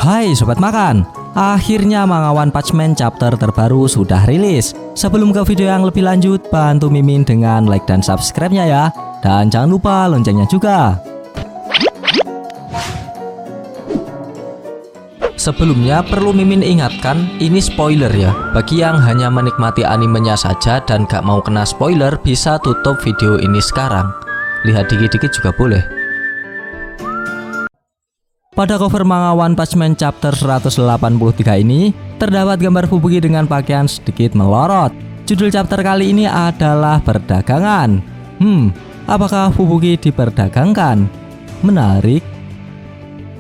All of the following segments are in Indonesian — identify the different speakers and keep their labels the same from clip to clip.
Speaker 1: Hai Sobat Makan, akhirnya Manga One Punch Man chapter terbaru sudah rilis. Sebelum ke video yang lebih lanjut, bantu Mimin dengan like dan subscribe-nya ya. Dan jangan lupa loncengnya juga. Sebelumnya perlu Mimin ingatkan, ini spoiler ya. Bagi yang hanya menikmati animenya saja dan gak mau kena spoiler, bisa tutup video ini sekarang. Lihat dikit-dikit juga boleh. Pada cover Manga One Punch Man chapter 183 ini, terdapat gambar Fubuki dengan pakaian sedikit melorot. Judul chapter kali ini adalah perdagangan. Apakah Fubuki diperdagangkan? Menarik.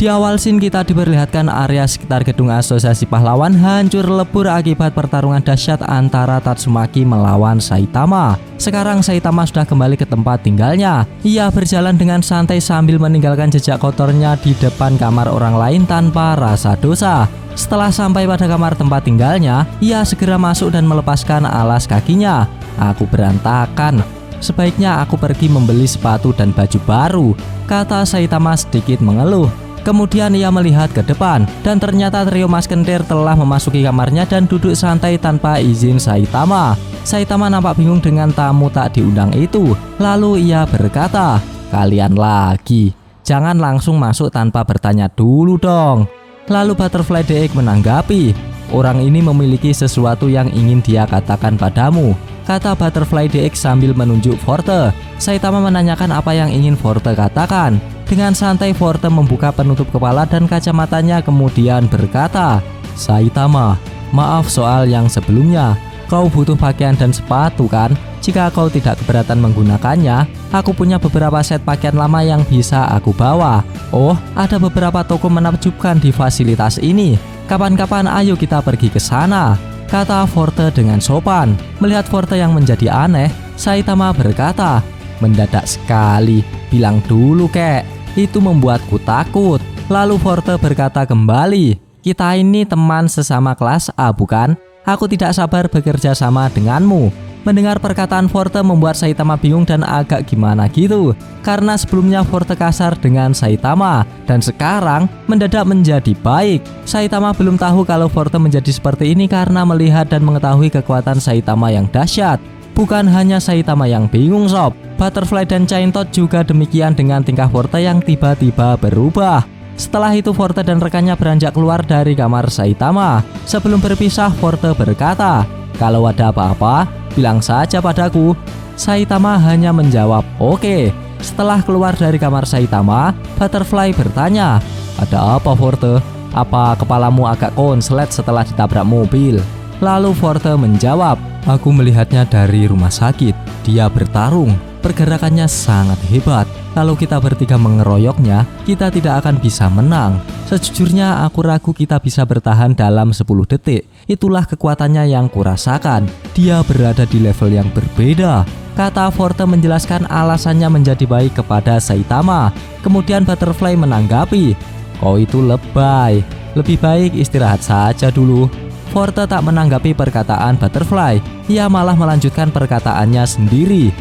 Speaker 1: Di awal scene kita diperlihatkan area sekitar gedung asosiasi pahlawan hancur lebur akibat pertarungan dahsyat antara Tatsumaki melawan Saitama. Sekarang Saitama sudah kembali ke tempat tinggalnya. Ia berjalan dengan santai sambil meninggalkan jejak kotornya di depan kamar orang lain tanpa rasa dosa. Setelah sampai pada kamar tempat tinggalnya, ia segera masuk dan melepaskan alas kakinya. Aku berantakan. Sebaiknya aku pergi membeli sepatu dan baju baru, kata Saitama sedikit mengeluh. Kemudian ia melihat ke depan dan ternyata trio maskentir telah memasuki kamarnya dan duduk santai tanpa izin Saitama. Saitama nampak bingung dengan tamu tak diundang itu. Lalu ia berkata, "Kalian lagi, jangan langsung masuk tanpa bertanya dulu dong." Lalu Butterfly DX menanggapi, "Orang ini memiliki sesuatu yang ingin dia katakan padamu," kata Butterfly DX sambil menunjuk Forte. Saitama menanyakan apa yang ingin Forte katakan. Dengan santai Forte membuka penutup kepala dan kacamatanya kemudian berkata, "Saitama, maaf soal yang sebelumnya. Kau butuh pakaian dan sepatu kan? Jika kau tidak keberatan menggunakannya, aku punya beberapa set pakaian lama yang bisa aku bawa. Oh, ada beberapa toko menakjubkan di fasilitas ini. Kapan-kapan ayo kita pergi ke sana," kata Forte dengan sopan. Melihat Forte yang menjadi aneh, Saitama berkata, "Mendadak sekali, bilang dulu kek. Itu membuatku takut." Lalu Forte berkata kembali, "Kita ini teman sesama kelas A bukan? Aku tidak sabar bekerja sama denganmu." Mendengar perkataan Forte membuat Saitama bingung dan agak gimana gitu. Karena sebelumnya Forte kasar dengan Saitama dan sekarang mendadak menjadi baik. Saitama belum tahu kalau Forte menjadi seperti ini karena melihat dan mengetahui kekuatan Saitama yang dahsyat. Bukan hanya Saitama yang bingung sob, Butterfly dan Chaintot juga demikian dengan tingkah Forte yang tiba-tiba berubah. Setelah itu Forte dan rekannya beranjak keluar dari kamar Saitama. Sebelum berpisah Forte berkata, "Kalau ada apa-apa, bilang saja padaku." Saitama hanya menjawab, "Oke." Setelah keluar dari kamar Saitama, Butterfly bertanya, "Ada apa Forte? Apa kepalamu agak konslet setelah ditabrak mobil?" Lalu Forte menjawab, "Aku melihatnya dari rumah sakit. Dia bertarung. Pergerakannya sangat hebat. Kalau kita bertiga mengeroyoknya, kita tidak akan bisa menang. Sejujurnya aku ragu kita bisa bertahan dalam 10 detik. Itulah kekuatannya yang kurasakan. Dia berada di level yang berbeda," kata Forte menjelaskan alasannya menjadi baik kepada Saitama. Kemudian Butterfly menanggapi, "Kau itu lebay. Lebih baik istirahat saja dulu." Forte tak menanggapi perkataan Butterfly. Ia malah melanjutkan perkataannya sendiri.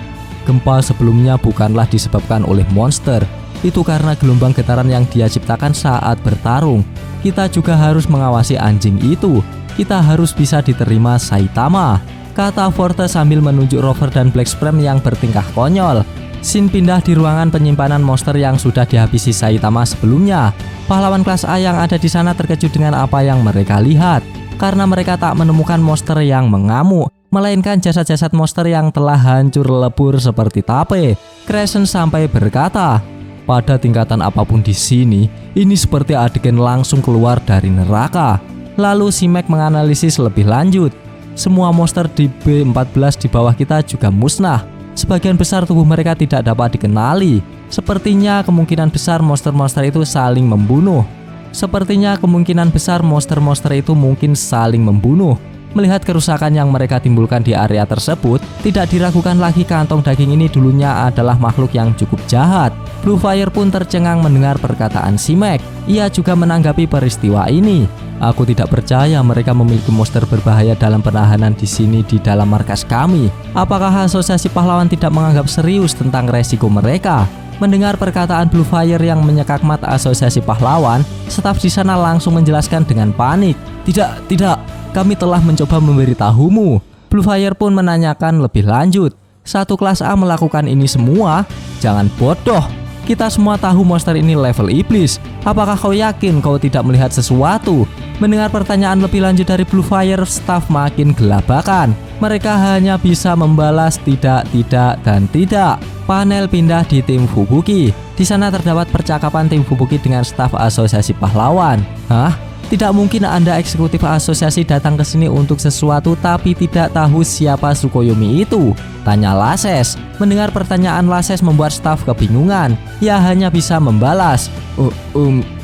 Speaker 1: "Gempa sebelumnya bukanlah disebabkan oleh monster. Itu karena gelombang getaran yang dia ciptakan saat bertarung. Kita juga harus mengawasi anjing itu. Kita harus bisa diterima Saitama," kata Forte sambil menunjuk Rover dan Black Supreme yang bertingkah konyol. Scene pindah di ruangan penyimpanan monster yang sudah dihabisi Saitama sebelumnya. Pahlawan kelas A yang ada di sana terkejut dengan apa yang mereka lihat. Karena mereka tak menemukan monster yang mengamuk, melainkan jasad-jasad monster yang telah hancur lebur seperti tape. Crescent sampai berkata, "Pada tingkatan apapun di sini, ini seperti adegan langsung keluar dari neraka." Lalu si Mac menganalisis lebih lanjut. Semua monster di B14 di bawah kita juga musnah. Sebagian besar tubuh mereka tidak dapat dikenali. Sepertinya kemungkinan besar monster-monster itu saling membunuh. Mungkin saling membunuh. Melihat kerusakan yang mereka timbulkan di area tersebut, tidak diragukan lagi kantong daging ini dulunya adalah makhluk yang cukup jahat. Blue Fire pun tercengang mendengar perkataan si Mac. Ia juga menanggapi peristiwa ini. "Aku tidak percaya mereka memiliki monster berbahaya dalam penahanan di sini di dalam markas kami. Apakah asosiasi pahlawan tidak menganggap serius tentang resiko mereka?" Mendengar perkataan Blue Fire yang menyekak mata asosiasi pahlawan, staf di sana langsung menjelaskan dengan panik. Tidak, kami telah mencoba memberitahumu. Blue Fire pun menanyakan lebih lanjut. Satu kelas A melakukan ini semua? Jangan bodoh. Kita semua tahu monster ini level iblis. Apakah kau yakin kau tidak melihat sesuatu? Mendengar pertanyaan lebih lanjut dari Blue Fire, staf makin gelabakan. Mereka hanya bisa membalas tidak, dan tidak. Panel pindah di tim Fubuki. Di sana terdapat percakapan tim Fubuki dengan staf asosiasi pahlawan. Hah? Tidak mungkin Anda eksekutif asosiasi datang ke sini untuk sesuatu tapi tidak tahu siapa Tsukuyomi itu? Tanya Lases. Mendengar pertanyaan Lases membuat staf kebingungan. Ia hanya bisa membalas.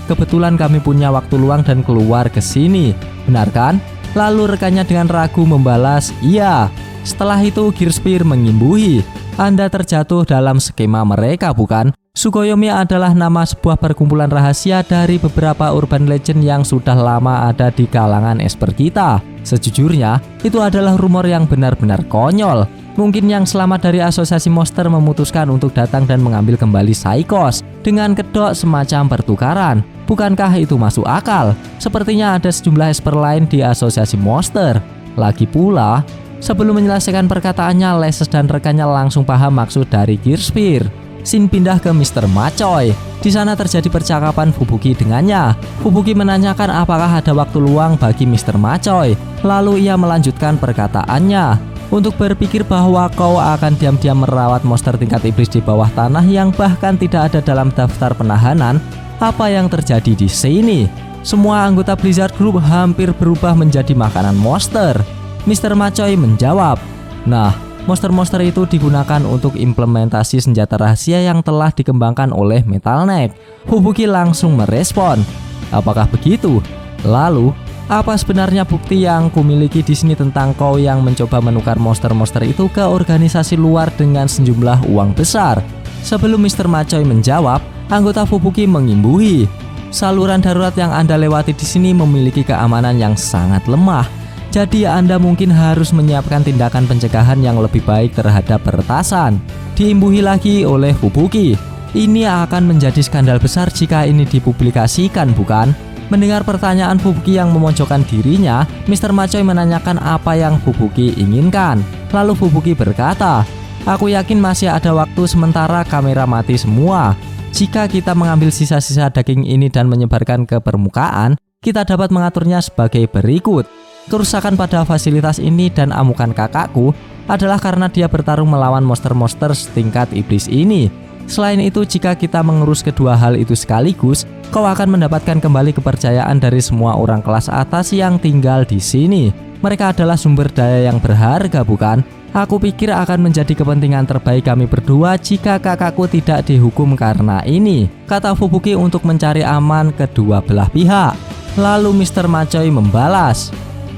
Speaker 1: Kebetulan kami punya waktu luang dan keluar ke sini. Benar kan? Lalu rekannya dengan ragu membalas, iya. Setelah itu Gearspear mengimbuhi. Anda terjatuh dalam skema mereka, bukan? Tsukuyomi adalah nama sebuah perkumpulan rahasia dari beberapa urban legend yang sudah lama ada di kalangan esper kita. Sejujurnya, itu adalah rumor yang benar-benar konyol. Mungkin yang selamat dari asosiasi monster memutuskan untuk datang dan mengambil kembali Psikos dengan kedok semacam pertukaran. Bukankah itu masuk akal? Sepertinya ada sejumlah esper lain di asosiasi monster. Lagi pula, sebelum menyelesaikan perkataannya, Lases dan rekannya langsung paham maksud dari Gearspear. Scene pindah ke Mr. Macoy. Di sana terjadi percakapan Fubuki dengannya. Fubuki menanyakan apakah ada waktu luang bagi Mr. Macoy. Lalu ia melanjutkan perkataannya. Untuk berpikir bahwa kau akan diam-diam merawat monster tingkat iblis di bawah tanah yang bahkan tidak ada dalam daftar penahanan, apa yang terjadi di sini? Semua anggota Blizzard Group hampir berubah menjadi makanan monster. Mr. Macoy menjawab, nah, monster-monster itu digunakan untuk implementasi senjata rahasia yang telah dikembangkan oleh Metal Knight. Fubuki langsung merespon, apakah begitu? Lalu, apa sebenarnya bukti yang kumiliki di sini tentang kau yang mencoba menukar monster-monster itu ke organisasi luar dengan sejumlah uang besar? Sebelum Mr. Macoy menjawab, anggota Fubuki mengimbuhi. Saluran darurat yang Anda lewati di sini memiliki keamanan yang sangat lemah. Jadi Anda mungkin harus menyiapkan tindakan pencegahan yang lebih baik terhadap peretasan. Diimbuhi lagi oleh Fubuki. Ini akan menjadi skandal besar jika ini dipublikasikan, bukan? Mendengar pertanyaan Fubuki yang memojokkan dirinya, Mr. Macoy menanyakan apa yang Fubuki inginkan. Lalu Fubuki berkata, aku yakin masih ada waktu sementara kamera mati semua. Jika kita mengambil sisa-sisa daging ini dan menyebarkan ke permukaan, kita dapat mengaturnya sebagai berikut. Kerusakan pada fasilitas ini dan amukan kakakku adalah karena dia bertarung melawan monster-monster setingkat iblis ini. Selain itu, jika kita mengurus kedua hal itu sekaligus, kau akan mendapatkan kembali kepercayaan dari semua orang kelas atas yang tinggal di sini. Mereka adalah sumber daya yang berharga, bukan? Aku pikir akan menjadi kepentingan terbaik kami berdua jika kakakku tidak dihukum karena ini, kata Fubuki untuk mencari aman kedua belah pihak. Lalu Mr. Macoy membalas,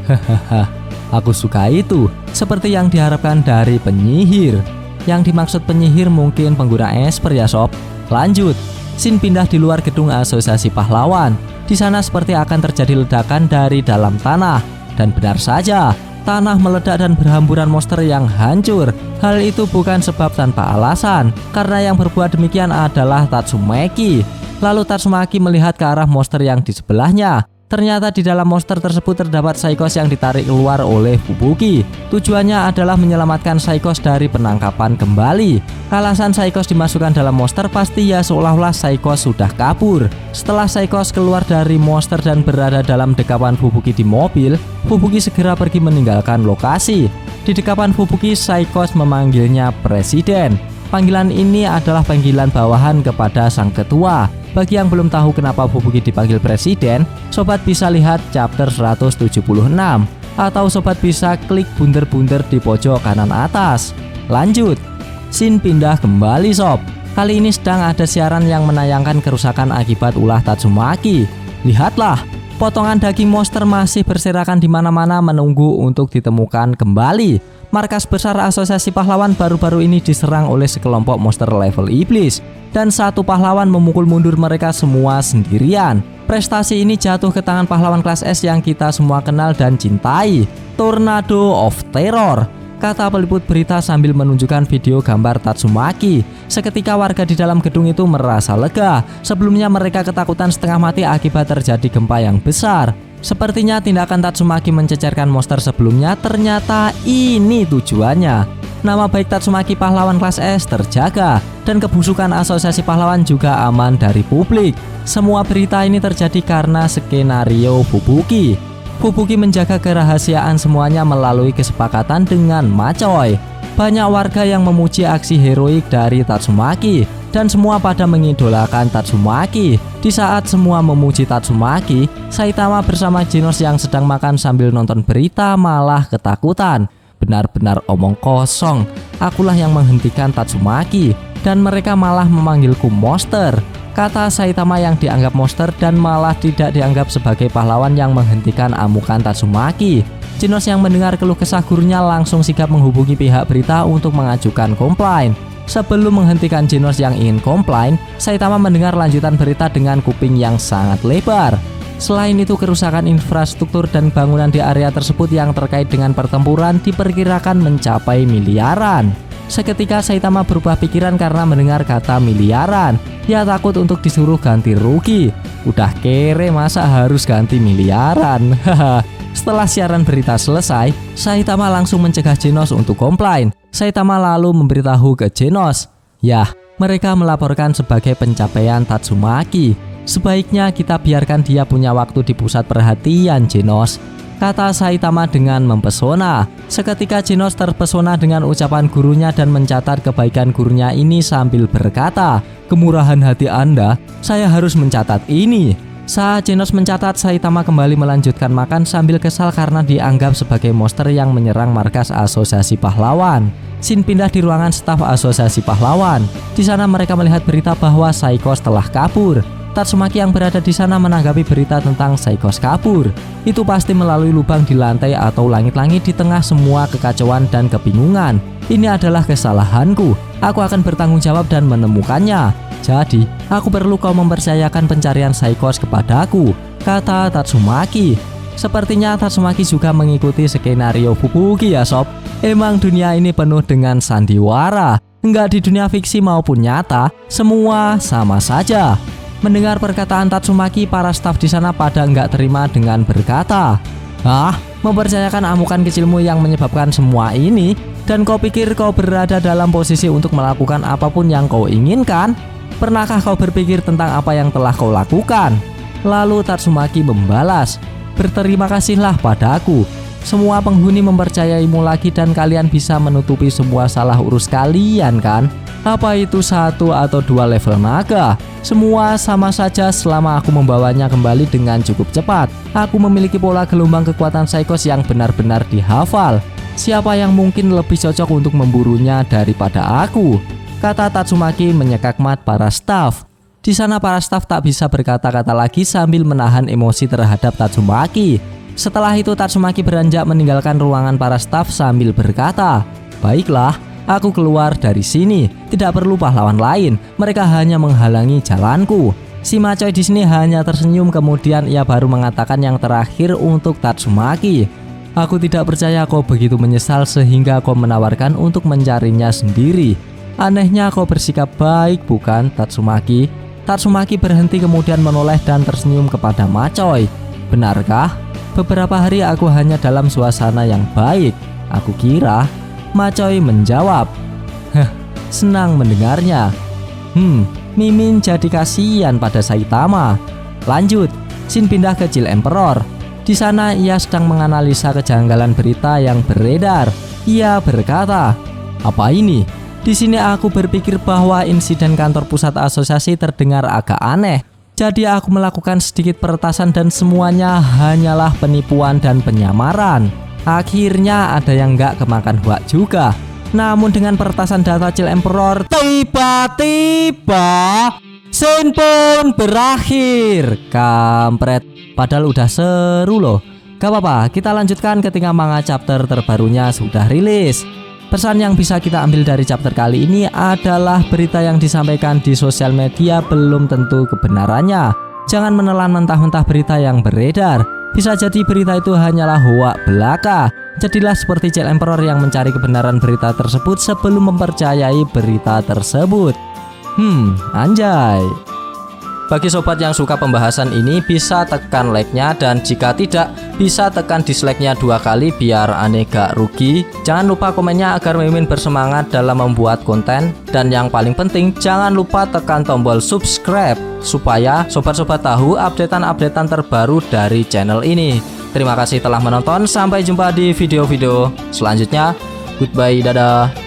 Speaker 1: hahaha, aku suka itu, seperti yang diharapkan dari penyihir. Yang dimaksud penyihir mungkin pengguna esper ya sob. Lanjut, scene pindah di luar gedung asosiasi pahlawan. Di sana seperti akan terjadi ledakan dari dalam tanah. Dan benar saja, tanah meledak dan berhamburan monster yang hancur. Hal itu bukan sebab tanpa alasan, karena yang berbuat demikian adalah Tatsumaki. Lalu Tatsumaki melihat ke arah monster yang di sebelahnya. Ternyata di dalam monster tersebut terdapat Psikos yang ditarik keluar oleh Fubuki. Tujuannya adalah menyelamatkan Psikos dari penangkapan kembali. Alasan Psikos dimasukkan dalam monster pasti ya seolah-olah Psikos sudah kabur. Setelah Psikos keluar dari monster dan berada dalam dekapan Fubuki di mobil, Fubuki segera pergi meninggalkan lokasi. Di dekapan Fubuki, Psikos memanggilnya Presiden. Panggilan ini adalah panggilan bawahan kepada sang ketua. Bagi yang belum tahu kenapa Fubuki dipanggil presiden, sobat bisa lihat chapter 176 atau sobat bisa klik bunder-bunder di pojok kanan atas. Lanjut, scene pindah kembali sob. Kali ini sedang ada siaran yang menayangkan kerusakan akibat ulah Tatsumaki. Lihatlah, potongan daging monster masih berserakan di mana-mana menunggu untuk ditemukan kembali. Markas besar asosiasi pahlawan baru-baru ini diserang oleh sekelompok monster level iblis. Dan satu pahlawan memukul mundur mereka semua sendirian. Prestasi ini jatuh ke tangan pahlawan kelas S yang kita semua kenal dan cintai, Tornado of Terror. kata peliput berita sambil menunjukkan video gambar Tatsumaki. Seketika warga di dalam gedung itu merasa lega. Sebelumnya mereka ketakutan setengah mati akibat terjadi gempa yang besar. Sepertinya tindakan Tatsumaki mencecerkan monster sebelumnya ternyata ini tujuannya. Nama baik Tatsumaki pahlawan kelas S terjaga dan kebusukan asosiasi pahlawan juga aman dari publik. Semua berita ini terjadi karena skenario Fubuki. Fubuki menjaga kerahasiaan semuanya melalui kesepakatan dengan Macoy. Banyak warga yang memuji aksi heroik dari Tatsumaki dan semua pada mengidolakan Tatsumaki. Di saat semua memuji Tatsumaki, Saitama bersama Genos yang sedang makan sambil nonton berita malah ketakutan. Benar-benar omong kosong. Akulah yang menghentikan Tatsumaki dan mereka malah memanggilku monster, kata Saitama yang dianggap monster dan malah tidak dianggap sebagai pahlawan yang menghentikan amukan Tatsumaki. Genos yang mendengar keluh kesah gurunya langsung sigap menghubungi pihak berita untuk mengajukan komplain. Sebelum menghentikan Genos yang ingin komplain, Saitama mendengar lanjutan berita dengan kuping yang sangat lebar. Selain itu, kerusakan infrastruktur dan bangunan di area tersebut yang terkait dengan pertempuran diperkirakan mencapai miliaran. Seketika Saitama berubah pikiran karena mendengar kata miliaran. Ia takut untuk disuruh ganti rugi. Udah kere masa harus ganti miliaran. Setelah siaran berita selesai, Saitama langsung mencegah Genos untuk komplain. Saitama lalu memberitahu ke Genos, "Yah, mereka melaporkan sebagai pencapaian Tatsumaki. Sebaiknya kita biarkan dia punya waktu di pusat perhatian, Genos," kata Saitama dengan mempesona. Seketika Genos terpesona dengan ucapan gurunya dan mencatat kebaikan gurunya ini sambil berkata, "Kemurahan hati Anda, saya harus mencatat ini." Saat Genos mencatat, Saitama kembali melanjutkan makan sambil kesal karena dianggap sebagai monster yang menyerang markas asosiasi pahlawan. Shin pindah di ruangan staf asosiasi pahlawan. Di sana mereka melihat berita bahwa Saikos telah kabur. Tatsumaki yang berada di sana menanggapi berita tentang Saikos kabur. Itu pasti melalui lubang di lantai atau langit-langit di tengah semua kekacauan dan kebingungan. Ini adalah kesalahanku. Aku akan bertanggung jawab dan menemukannya. Jadi, aku perlu kau mempercayakan pencarian Saikos kepadaku, kata Tatsumaki. Sepertinya Tatsumaki juga mengikuti skenario Fubuki ya sob. Emang dunia ini penuh dengan sandiwara. Enggak di dunia fiksi maupun nyata, semua sama saja. Mendengar perkataan Tatsumaki, para staf di sana pada nggak terima dengan berkata, "Ah, mempercayakan amukan kecilmu yang menyebabkan semua ini? Dan kau pikir kau berada dalam posisi untuk melakukan apapun yang kau inginkan? Pernahkah kau berpikir tentang apa yang telah kau lakukan?" Lalu Tatsumaki membalas, "Berterima kasihlah padaku. Semua penghuni mempercayaimu lagi dan kalian bisa menutupi semua salah urus kalian kan? Apa itu 1 atau 2 level naga? Semua sama saja selama aku membawanya kembali dengan cukup cepat. Aku memiliki pola gelombang kekuatan Saikos yang benar-benar dihafal. Siapa yang mungkin lebih cocok untuk memburunya daripada aku?" kata Tatsumaki menyekak mat para staf. Di sana para staf tak bisa berkata-kata lagi sambil menahan emosi terhadap Tatsumaki. Setelah itu Tatsumaki beranjak meninggalkan ruangan para staf sambil berkata, "Baiklah, aku keluar dari sini. Tidak perlu pahlawan lain. Mereka hanya menghalangi jalanku." Si Macoy di sini hanya tersenyum, kemudian ia baru mengatakan yang terakhir untuk Tatsumaki. "Aku tidak percaya kau begitu menyesal sehingga kau menawarkan untuk mencarinya sendiri. Anehnya kau bersikap baik, bukan, Tatsumaki?" Tatsumaki berhenti kemudian menoleh dan tersenyum kepada Macoy. "Benarkah? Beberapa hari aku hanya dalam suasana yang baik, aku kira." Macoy menjawab. Senang mendengarnya. Mimin jadi kasihan pada Saitama. Lanjut, Shin pindah ke Chill Emperor. Di sana ia sedang menganalisa kejanggalan berita yang beredar. Ia berkata, "Apa ini? Di sini aku berpikir bahwa insiden kantor pusat asosiasi terdengar agak aneh. Jadi aku melakukan sedikit peretasan dan semuanya hanyalah penipuan dan penyamaran. Akhirnya ada yang nggak kemakan hoak juga. Namun dengan peretasan data Chill Emperor, tiba-tiba Shin pun berakhir." Kampret, padahal udah seru loh. Gak apa-apa, kita lanjutkan ketika manga chapter terbarunya sudah rilis. Pesan yang bisa kita ambil dari chapter kali ini adalah berita yang disampaikan di sosial media belum tentu kebenarannya. Jangan menelan mentah-mentah berita yang beredar. Bisa jadi berita itu hanyalah hoak belaka. Jadilah seperti Jack Emperor yang mencari kebenaran berita tersebut sebelum mempercayai berita tersebut. Anjay. Bagi sobat yang suka pembahasan ini, bisa tekan like-nya, dan jika tidak, bisa tekan dislike-nya 2 kali biar aneh gak rugi. Jangan lupa komennya agar Mimin bersemangat dalam membuat konten. Dan yang paling penting, jangan lupa tekan tombol subscribe supaya sobat-sobat tahu updatean-updatean terbaru dari channel ini. Terima kasih telah menonton, sampai jumpa di video-video selanjutnya. Goodbye, dadah.